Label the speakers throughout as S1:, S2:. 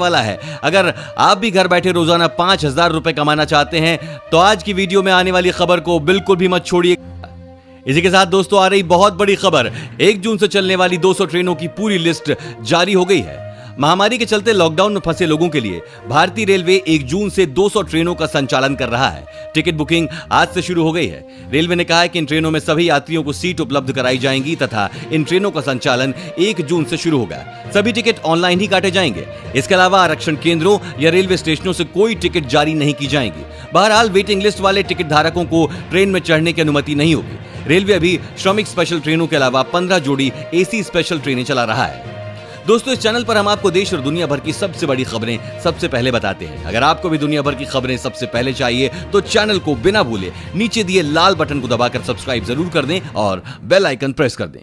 S1: वाला है। अगर आप भी घर बैठे रोजाना 5,000 रुपए कमाना चाहते हैं तो आज की वीडियो में आने वाली खबर को बिल्कुल भी मत छोड़िए। इसी के साथ दोस्तों आ रही बहुत बड़ी खबर, 1 जून से चलने वाली 200 ट्रेनों की पूरी लिस्ट जारी हो गई है। महामारी के चलते लॉकडाउन में फंसे लोगों के लिए भारतीय रेलवे 1 जून से 200 ट्रेनों का संचालन कर रहा है। टिकट बुकिंग आज से शुरू हो गई है। रेलवे ने कहा है कि इन ट्रेनों में सभी यात्रियों को सीट उपलब्ध कराई जाएंगी तथा इन ट्रेनों का संचालन 1 जून से शुरू होगा। सभी टिकट ऑनलाइन ही काटे जाएंगे। इसके अलावा आरक्षण केंद्रों या रेलवे स्टेशनों से कोई टिकट जारी नहीं की जाएंगी। बहरहाल वेटिंग लिस्ट वाले टिकट धारकों को ट्रेन में चढ़ने की अनुमति नहीं होगी। रेलवे अभी श्रमिक स्पेशल ट्रेनों के अलावा 15 जोड़ी एसी स्पेशल ट्रेनें चला रहा है। दोस्तों, इस चैनल पर हम आपको देश और दुनिया भर की सबसे बड़ी खबरें सबसे पहले बताते हैं। अगर आपको भी दुनिया भर की खबरें सबसे पहले चाहिए तो चैनल को बिना भूले नीचे दिए लाल बटन को दबाकर सब्सक्राइब जरूर कर दें और बेल आइकन प्रेस कर दें।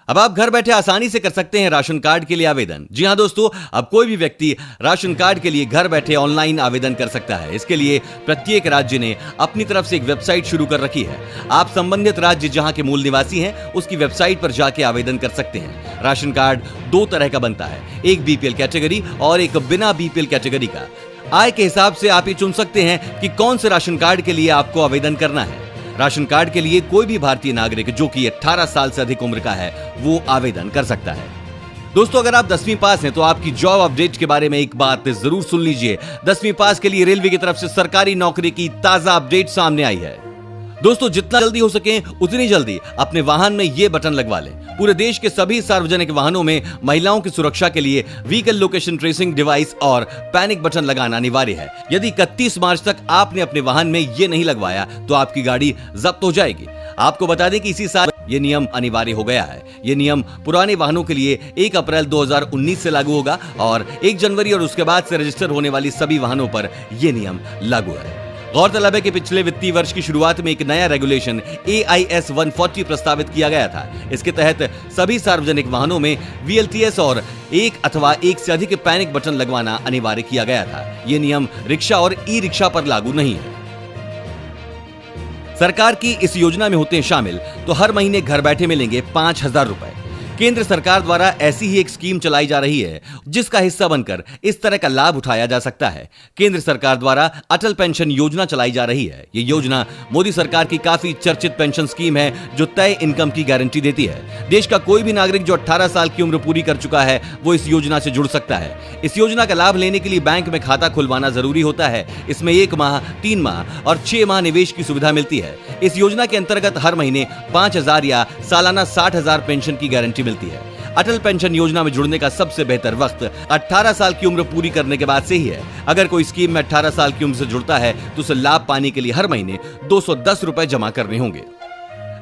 S1: अब आप घर बैठे आसानी से कर सकते हैं राशन कार्ड के लिए आवेदन। जी हां दोस्तों, अब कोई भी व्यक्ति राशन कार्ड के लिए घर बैठे ऑनलाइन आवेदन कर सकता है। इसके लिए प्रत्येक राज्य ने अपनी तरफ से एक वेबसाइट शुरू कर रखी है। आप संबंधित राज्य जहां के मूल निवासी हैं उसकी वेबसाइट पर जाके आवेदन कर सकते हैं। राशन कार्ड 2 तरह का बनता है, एक बीपीएल कैटेगरी और एक बिना बीपीएल कैटेगरी का। आय के हिसाब से आप ये चुन सकते हैं कि कौन से राशन कार्ड के लिए आपको आवेदन करना है। राशन कार्ड के लिए कोई भी भारतीय नागरिक जो कि 18 साल से अधिक उम्र का है वो आवेदन कर सकता है। दोस्तों, अगर आप 10वीं पास हैं तो आपकी जॉब अपडेट के बारे में एक बात जरूर सुन लीजिए। 10वीं पास के लिए रेलवे की तरफ से सरकारी नौकरी की ताजा अपडेट सामने आई है। दोस्तों, जितना जल्दी हो सके उतनी जल्दी अपने वाहन में ये बटन लगवा लें। पूरे देश के सभी सार्वजनिक वाहनों में महिलाओं की सुरक्षा के लिए व्हीकल लोकेशन ट्रेसिंग डिवाइस और पैनिक बटन लगाना अनिवार्य है। यदि 31 मार्च तक आपने अपने वाहन में ये नहीं लगवाया तो आपकी गाड़ी जब्त हो जाएगी। आपको बता दें कि इसी साल ये नियम अनिवार्य हो गया है। ये नियम पुराने वाहनों के लिए 1 अप्रैल 2019 से लागू होगा और 1 जनवरी और उसके बाद से रजिस्टर होने वाली सभी वाहनों पर यह नियम लागू है। गौरतलब है कि पिछले वित्तीय वर्ष की शुरुआत में एक नया रेगुलेशन AIS 140 प्रस्तावित किया गया था। इसके तहत सभी सार्वजनिक वाहनों में VLTS और 1 अथवा 1 से अधिक पैनिक बटन लगवाना अनिवार्य किया गया था। यह नियम रिक्शा और ई-रिक्शा पर लागू नहीं है। सरकार की इस योजना में होते हैं शामिल तो हर महीने घर बैठे मिलेंगे 5,000 रुपए। केंद्र सरकार द्वारा ऐसी ही एक स्कीम चलाई जा रही है जिसका हिस्सा बनकर इस तरह का लाभ उठाया जा सकता है। केंद्र सरकार द्वारा अटल पेंशन योजना चलाई जा रही है। ये योजना मोदी सरकार की काफी चर्चित पेंशन स्कीम है जो तय इनकम की गारंटी देती है। देश का कोई भी नागरिक जो 18 साल की उम्र पूरी कर चुका है वो इस योजना से जुड़ सकता है। इस योजना का लाभ लेने के लिए बैंक में खाता खुलवाना जरूरी होता है। इसमें 1 माह, 3 माह और 6 माह निवेश की सुविधा मिलती है। इस योजना के अंतर्गत हर महीने 5,000 या सालाना 60,000 पेंशन की गारंटी मिलती है। अटल पेंशन योजना में जुड़ने का सबसे बेहतर वक्त 18 साल की उम्र पूरी करने के बाद से ही है। अगर कोई स्कीम में 18 साल की उम्र से जुड़ता है तो उसे लाभ पाने के लिए हर महीने 210 रुपए जमा करने होंगे।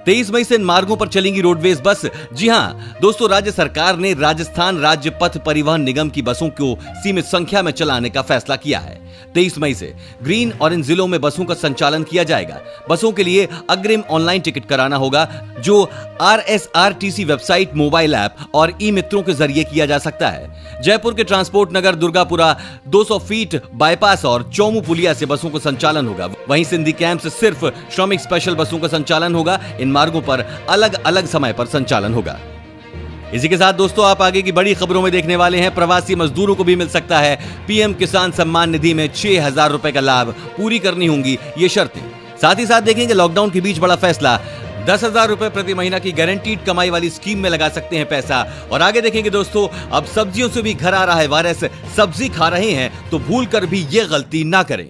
S1: 23 मई से इन मार्गों पर चलेंगी रोडवेज बस। जी हां दोस्तों, राज्य सरकार ने राजस्थान राज्य पथ परिवहन निगम की बसों को सीमित संख्या में चलाने का फैसला किया है। 23 मई से ग्रीन और इन जिलों में बसों का संचालन किया जाएगा। बसों के लिए अग्रिम ऑनलाइन टिकट कराना होगा जो RSRTC वेबसाइट, मोबाइल ऐप और ई मित्रों के जरिए किया जा सकता है। जयपुर के ट्रांसपोर्ट नगर, दुर्गापुरा 200 फीट बाईपास और चौमू पुलिया से बसों का संचालन होगा। वहीं सिंधी कैंप से सिर्फ श्रमिक स्पेशल बसों का संचालन होगा। इन मार्गों पर अलग अलग समय पर संचालन होगा। इसी के साथ दोस्तों, आप आगे की बड़ी खबरों में देखने वाले हैं प्रवासी मजदूरों को भी मिल सकता है PM किसान सम्मान निधि में 6,000 रुपए का लाभ। पूरी करनी होंगी ये शर्तें। साथ ही साथ देखेंगे लॉकडाउन के बीच बड़ा फैसला, 10,000 रुपए प्रति महीना की गारंटीड कमाई वाली स्कीम में लगा सकते हैं पैसा। और आगे देखेंगे दोस्तों, अब सब्जियों से भी घर आ रहा है वायरस। सब्जी खा रहे हैं तो भूल कर भी ये गलती ना करें।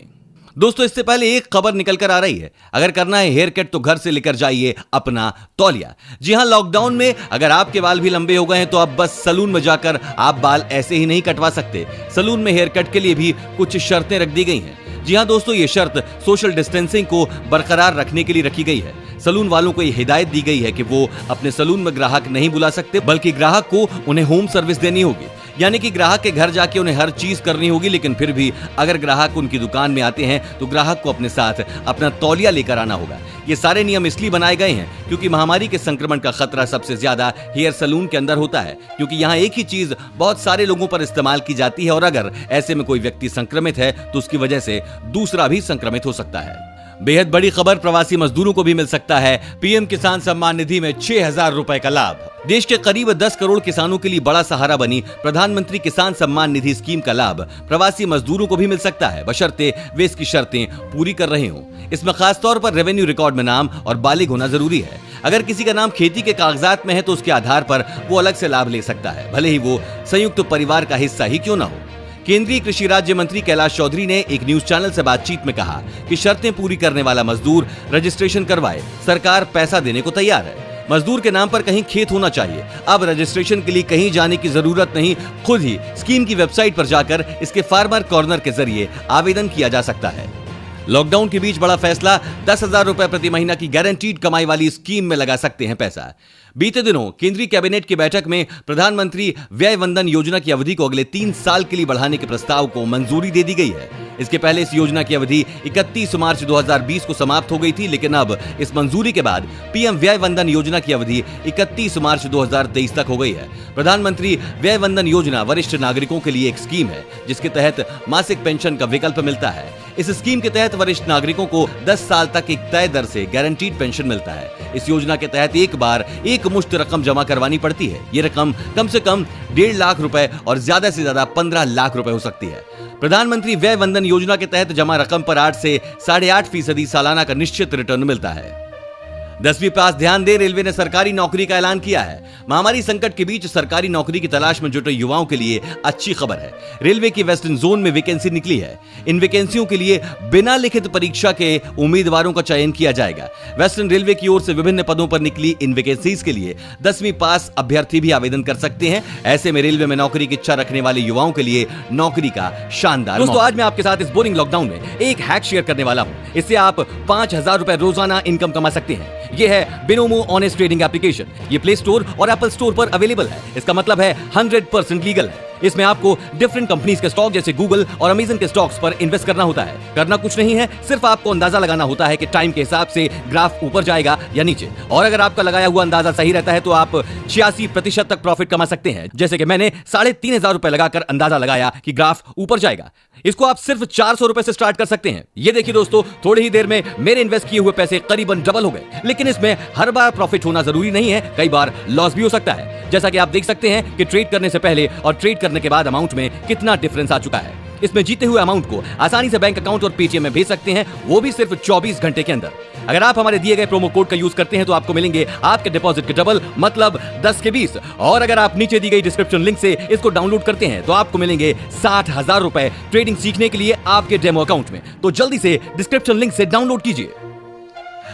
S1: दोस्तों, इससे पहले एक खबर निकल कर आ रही है, अगर करना है हेयर कट तो घर से लेकर जाइए अपना तौलिया। जी हां, लॉकडाउन में अगर आपके बाल भी लंबे हो गए हैं तो अब बस सलून में जाकर आप बाल ऐसे ही नहीं कटवा सकते। सलून में हेयर कट के लिए भी कुछ शर्तें रख दी गई हैं। जी हां दोस्तों, ये शर्त सोशल डिस्टेंसिंग को बरकरार रखने के लिए रखी गई है। सलून वालों को यह हिदायत दी गई है कि वो अपने सलून में ग्राहक नहीं बुला सकते, बल्कि ग्राहक को उन्हें होम सर्विस देनी होगी। यानी कि ग्राहक के घर जाके उन्हें हर चीज करनी होगी, लेकिन फिर भी अगर ग्राहक उनकी दुकान में आते हैं तो ग्राहक को अपने साथ अपना तौलिया लेकर आना होगा। ये सारे नियम इसलिए बनाए गए हैं क्योंकि महामारी के संक्रमण का खतरा सबसे ज्यादा हेयर सलून के अंदर होता है, क्योंकि यहाँ एक ही चीज बहुत सारे लोगों पर इस्तेमाल की जाती है और अगर ऐसे में कोई व्यक्ति संक्रमित है तो उसकी वजह से दूसरा भी संक्रमित हो सकता है। बेहद बड़ी खबर, प्रवासी मजदूरों को भी मिल सकता है पीएम किसान सम्मान निधि में 6,000 रुपए का लाभ। देश के करीब 10 करोड़ किसानों के लिए बड़ा सहारा बनी प्रधानमंत्री किसान सम्मान निधि स्कीम का लाभ प्रवासी मजदूरों को भी मिल सकता है, बशर्ते वे इसकी शर्तें पूरी कर रहे हों। इसमें खास तौर पर रेवेन्यू रिकॉर्ड में नाम और बालिग होना जरूरी है। अगर किसी का नाम खेती के कागजात में है तो उसके आधार पर वो अलग से लाभ ले सकता है, भले ही वो संयुक्त परिवार का हिस्सा ही क्यों न हो। केंद्रीय कृषि राज्य मंत्री कैलाश चौधरी ने एक न्यूज चैनल से बातचीत में कहा कि शर्तें पूरी करने वाला मजदूर रजिस्ट्रेशन करवाए, सरकार पैसा देने को तैयार है। मजदूर के नाम पर कहीं खेत होना चाहिए। अब रजिस्ट्रेशन के लिए कहीं जाने की जरूरत नहीं, खुद ही स्कीम की वेबसाइट पर जाकर इसके फार्मर कॉर्नर के जरिए आवेदन किया जा सकता है। लॉकडाउन के बीच बड़ा फैसला, 10,000 रुपए प्रति महीना की गारंटीड कमाई वाली स्कीम में लगा सकते हैं पैसा। बीते दिनों केंद्रीय कैबिनेट की बैठक में प्रधानमंत्री व्यय वंदन योजना की अवधि को अगले 3 साल के लिए बढ़ाने के प्रस्ताव को मंजूरी दे दी गई है। इसके पहले इस योजना की अवधि 31 मार्च 2020 को समाप्त हो गई थी, लेकिन अब इस मंजूरी के बाद पीएम व्यय वंदन योजना की अवधि 31 मार्च 2023 तक हो गई है। प्रधानमंत्री व्यय वंदन योजना वरिष्ठ नागरिकों के लिए एक स्कीम है जिसके तहत मासिक पेंशन का विकल्प मिलता है। इस स्कीम के तहत वरिष्ठ नागरिकों को 10 साल तक एक तय दर से गारंटीड पेंशन मिलता है। इस योजना के तहत एक बार एक मुश्त रकम जमा करवानी पड़ती है। ये रकम कम से कम 1.5 लाख रुपए और ज्यादा से ज्यादा 15 लाख रुपए हो सकती है। प्रधानमंत्री व्यय वंदन योजना के तहत जमा रकम पर 8 से 8.5% सालाना का निश्चित रिटर्न मिलता है। 10वीं पास ध्यान दे, रेलवे ने सरकारी नौकरी का ऐलान किया है। महामारी संकट के बीच सरकारी नौकरी की तलाश में जुटे युवाओं के लिए अच्छी खबर है। रेलवे की वेस्टर्न जोन में वैकेंसी निकली है। इन वैकेंसियों के लिए बिना लिखित परीक्षा के उम्मीदवारों का चयन किया जाएगा। वेस्टर्न रेलवे की ओर से विभिन्न पदों पर निकली इन वैकेंसीज के लिए 10वीं पास अभ्यर्थी भी आवेदन कर सकते हैं। ऐसे में रेलवे में नौकरी की इच्छा रखने वाले युवाओं के लिए नौकरी का शानदार। दोस्तों, आज मैं आपके साथ इस बोरिंग लॉकडाउन में एक हैक शेयर करने वाला हूं। इससे आप 5,000 रुपए रोजाना इनकम कमा सकते हैं। ये है बिनोमो ऑनेस्ट ट्रेडिंग एप्लीकेशन। ये प्ले स्टोर और एप्पल स्टोर पर अवेलेबल है। इसका मतलब है 100% लीगल है। इसमें आपको डिफरेंट कंपनीज के स्टॉक जैसे गूगल और अमेजन के स्टॉक्स पर इन्वेस्ट करना होता है। करना कुछ नहीं है, सिर्फ आपको अंदाजा लगाना होता है कि टाइम के हिसाब से ग्राफ ऊपर जाएगा या नीचे। और अगर आपका लगाया हुआ अंदाजा सही रहता है तो आप 86% तक प्रॉफिट कमा सकते हैं। जैसे कि मैंने 3,500 रुपए लगाकर अंदाजा लगाया कि ग्राफ ऊपर जाएगा। इसको आप सिर्फ 400 रुपए से स्टार्ट कर सकते हैं। ये देखिए दोस्तों, थोड़ी ही देर में मेरे इन्वेस्ट किए हुए पैसे करीबन डबल हो गए। लेकिन इसमें हर बार प्रॉफिट होना जरूरी नहीं है, कई बार लॉस भी हो सकता है। जैसा कि आप देख सकते हैं कि ट्रेड करने से पहले और ट्रेड करने के बाद अमाउंट में कितना डिफरेंस आ चुका है। इसमें जीते हुए अमाउंट को आसानी से बैंक अकाउंट और पेटीएम में भेज सकते हैं, वो भी सिर्फ 24 घंटे के अंदर। अगर आप हमारे दिए गए प्रोमो कोड का यूज करते हैं तो आपको मिलेंगे आपके डिपॉजिट के डबल, मतलब 10 के 20। और अगर आप नीचे दी गई डिस्क्रिप्शन लिंक से इसको डाउनलोड करते हैं तो आपको मिलेंगे 60,000 रुपए ट्रेडिंग सीखने के लिए आपके डेमो अकाउंट में। तो जल्दी से डिस्क्रिप्शन लिंक से डाउनलोड कीजिए।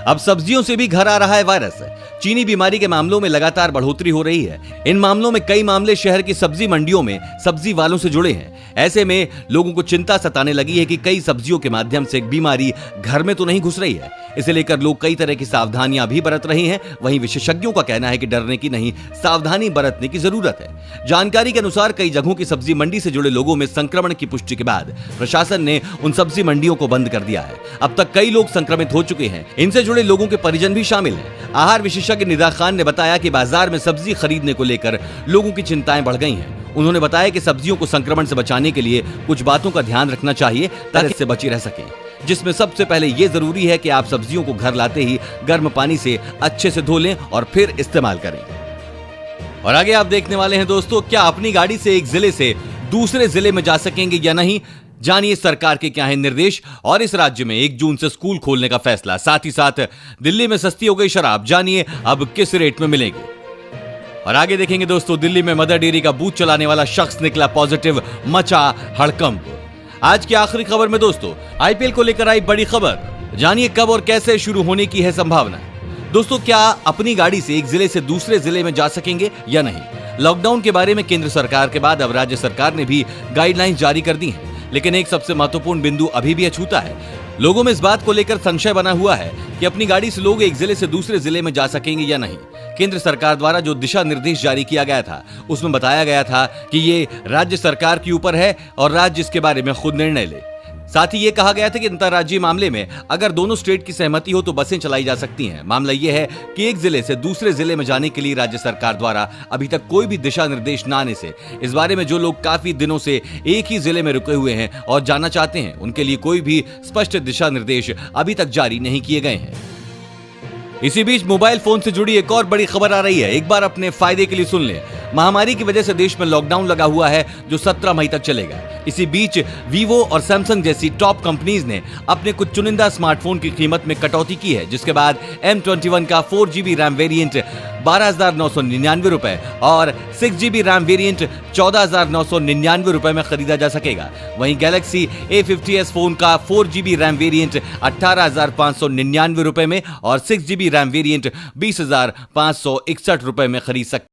S1: अब सब्जियों से भी घर आ रहा है वायरस। चीनी बीमारी के मामलों में लगातार बढ़ोतरी हो रही है। इन मामलों में कई मामले शहर की सब्जी मंडियों में सब्जी वालों से जुड़े हैं। ऐसे में लोगों को चिंता सताने लगी है कि कई सब्जियों के माध्यम से बीमारी घर में तो नहीं घुस रही है। इसे लेकर लोग कई तरह की सावधानियां भी बरत रहे हैं। वहीं विशेषज्ञों का कहना है कि डरने की नहीं, सावधानी बरतने की जरूरत है। जानकारी के अनुसार कई जगहों की सब्जी मंडी से जुड़े लोगों में संक्रमण की पुष्टि के बाद प्रशासन ने उन सब्जी मंडियों को बंद कर दिया है। अब तक कई लोग संक्रमित हो चुके हैं। इनसे जुड़े लोगों के परिजन भी शामिल हैं। आहार विशेषज्ञ निदा खान ने बताया कि बाजार में सब्जी खरीदने को लेकर लोगों की चिंताएं बढ़ गई हैं। उन्होंने बताया कि सब्जियों को संक्रमण से बचाने के लिए कुछ बातों का ध्यान रखना चाहिए ताकि इससे बची रह सके, जिसमें सबसे पहले यह जरूरी है कि आप सब्जियों को घर लाते ही गर्म पानी से अच्छे से धो लें और फिर इस्तेमाल करें। और आगे आप देखने वाले हैं दोस्तों, क्या अपनी गाड़ी से एक जिले से दूसरे जिले में जा सकेंगे या नहीं, जानिए सरकार के क्या है निर्देश। और इस राज्य में 1 जून से स्कूल खोलने का फैसला, साथ ही साथ दिल्ली में सस्ती हो गई शराब, जानिए अब किस रेट में मिलेगी। और आगे देखेंगे दोस्तों, दिल्ली में मदर डेयरी का बूथ चलाने वाला शख्स निकला पॉजिटिव, मचा हड़कंप। आज की आखिरी खबर में दोस्तों, आईपीएल को लेकर आई बड़ी खबर, जानिए कब और कैसे शुरू होने की है संभावना। दोस्तों, क्या अपनी गाड़ी से एक जिले से दूसरे जिले में जा सकेंगे या नहीं। लॉकडाउन के बारे में केंद्र सरकार के बाद अब राज्य सरकार ने भी गाइडलाइंस जारी कर दी हैं। लेकिन एक सबसे महत्वपूर्ण बिंदु अभी भी अछूता है। लोगों में इस बात को लेकर संशय बना हुआ है कि अपनी गाड़ी से लोग एक जिले से दूसरे जिले में जा सकेंगे या नहीं। केंद्र सरकार द्वारा जो दिशा निर्देश जारी किया गया था उसमें बताया गया था कि ये राज्य सरकार के ऊपर है और राज्य इसके बारे में खुद निर्णय ले। साथ ही ये कहा गया था कि अंतर्राज्यीय मामले में अगर दोनों स्टेट की सहमति हो तो बसें चलाई जा सकती हैं। मामला यह है कि एक जिले से दूसरे जिले में जाने के लिए राज्य सरकार द्वारा अभी तक कोई भी दिशा निर्देश न आने से इस बारे में जो लोग काफी दिनों से एक ही जिले में रुके हुए हैं और जाना चाहते हैं, उनके लिए कोई भी स्पष्ट दिशा निर्देश अभी तक जारी नहीं किए गए हैं। इसी बीच मोबाइल फोन से जुड़ी एक और बड़ी खबर आ रही है, एक बार अपने फायदे के लिए सुन लें। महामारी की वजह से देश में लॉकडाउन लगा हुआ है जो 17 मई तक चलेगा। इसी बीच वीवो और सैमसंग जैसी टॉप कंपनीज ने अपने कुछ चुनिंदा स्मार्टफोन की कीमत में कटौती की है, जिसके बाद M21 का 4GB रैम वेरिएंट 12,999 रुपए और 6GB रैम वेरिएंट 14,999 रुपए में खरीदा जा सकेगा। वहीं गैलेक्सी A50s फोन का 4GB रैम वेरिएंट 18,599 रुपए में और 6GB रैम वेरिएंट 20,561 रुपए में खरीद सकते